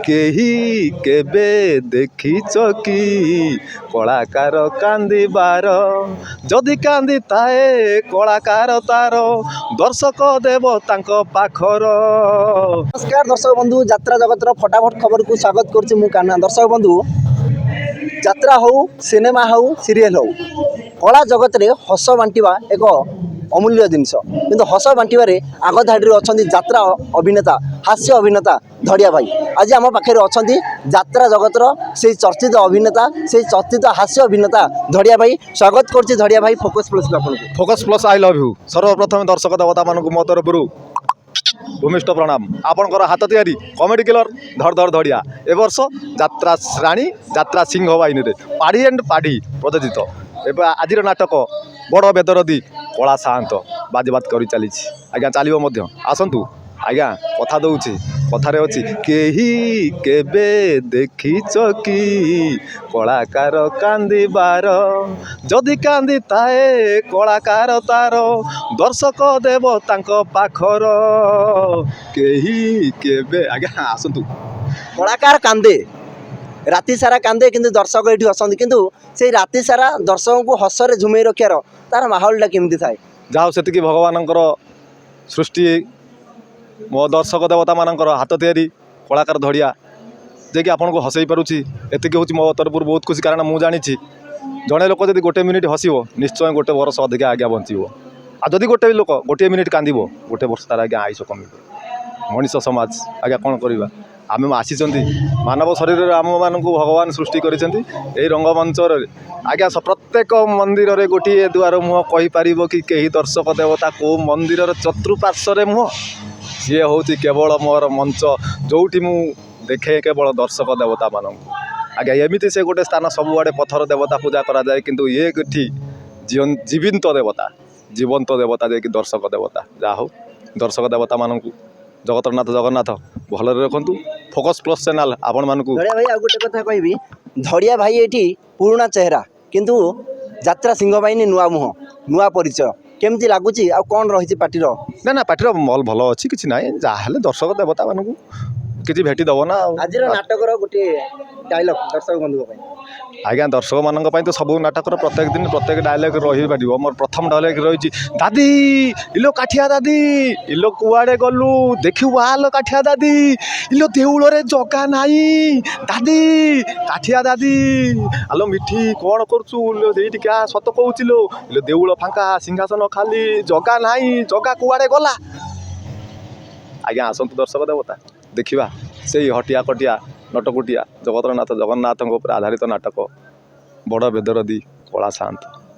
केही केबे देखिच कि कलाकार कांदिबार जदि कांदी ताए कलाकार तार दर्शक देव तांको पाखर। नमस्कार दर्शक बंधु, यात्रा जगतर फटाफट खबर को स्वागत करुच्ची मु कान्हा। दर्शक बंधु, यात्रा हो सिनेमा हो सीरियल हो कला जगत रे हस बांटिबा एक अमूल्य जिनस, किंतु हस बांटिबारे आग धाड़ी अच्छा यात्रा अभिनेता हास्य अभिनेता धड़िया भाई आज आम पाखे अच्छा यात्रा जगतर से चर्चित अभिनेता से चर्चित हास्य अभिनेता धड़िया भाई। स्वागत करुच्ची धड़िया भाई फोकस प्लस को। Focus plus I love you. सर्वप्रथम दर्शक देवता मानक मो तरफ भूमिष्ठ प्रणाम। आपणकर हाथ तैयारी कमेडी किलर धड़ धड़ धड़िया ए वर्ष यात्रा राणी यात्रा सिंह बाहिनी पाढ़ी एंड पाढ़ी प्रदर्शित एवं आज नाटक बड़ बेदरदी कला साहंत बाजबात कर चली आज्ञा चलो आसतु आज्ञा कथा दौची कथारे अच्छी केही केबे देखिच कि कलाकार कांदिबार जदि कांदी ताए कलाकार तार दर्शक देव तांको पाखर केही केबे। आज्ञा आसतु कलाकार कांदे राति सारा कांदे किंतु दर्शक ये हसती किंतु से राति सारा दर्शक को हसरे झुमे रखार तार माहौलटा केमती थाए जाओ से भगवान सृष्टि मो दर्शक देवता मानकर हाथ तैयारी कलाकार धड़िया जे कि आपन को हसई पारुची एतिक हूँ मो तरफ बहुत खुशी कारण मुझे जानी जड़े लोक जब गोटे मिनिट हसब निश्चय गोटे वर्ष अधिका आज्ञा बचब आ जदि गोटे लोक गोटे मिनिट कांद गोटे वर्ष तार आज्ञा आयुष कम मनीष समाज आज्ञा कौन करवा आम आसी मानव शरीर आम मान भगवान सृष्टि कर रंगमंच आज्ञा प्रत्येक मंदिर रे गोटे दुआर मुह कहीपर कि कहीं दर्शक देवता को मंदिर चतुर्पार्श्व मुह सी हूँ केवल मोर मंच जोटी मु देखे केवल दर्शक देवता मान आज्ञा एमती से गोटे स्थान सबुआड़े पथर देवता पूजा कराए किंतु ये जीवंत देवता जीवंत देवता जे कि दर्शक देवता जहाँ हो दर्शक देवता मानू जगतरनाथ जगन्नाथ भल रखु। फोकस प्लस चैनल आपण मानक धड़िया भाई आ गोटे कथा कहबी धड़िया भाई ये पुराना चेहरा किंतु यात्रा सिंह बाहिनी नुआ मुह नुआ परिचय केमती लगुच आ कौन रही पार्टीर ना ना पार्टीर मल भल अच्छी किसी ना जहाँ दर्शक देवता मानक किसी भेटी दब ना आज नाटकर गोटे डायलॉग दर्शक बंधु आज्ञा दर्शक मान तो सब नाटक प्रत्येक दिन प्रत्येक डायलॉग रही पार मोर प्रथम डायलॉग रही दादी इलो काठिया दादी इलो कुआड़े गलु देखू आलो काठिया दादी इलो देउल रे जगा नाई दादी काठिया दादी आलो मिठी कौन करुचु क्या सत कहूँ लो इलो देउल फांका सिंहासन खाली जगा नाई जगा कुआड़े गला। आज्ञा आसतु दर्शक देवता देखा से हटिया कटिया नटकुटिया जगतरनाथ जगन्नाथ आधारित नाटक बड़ बेदरदी कला साहंत।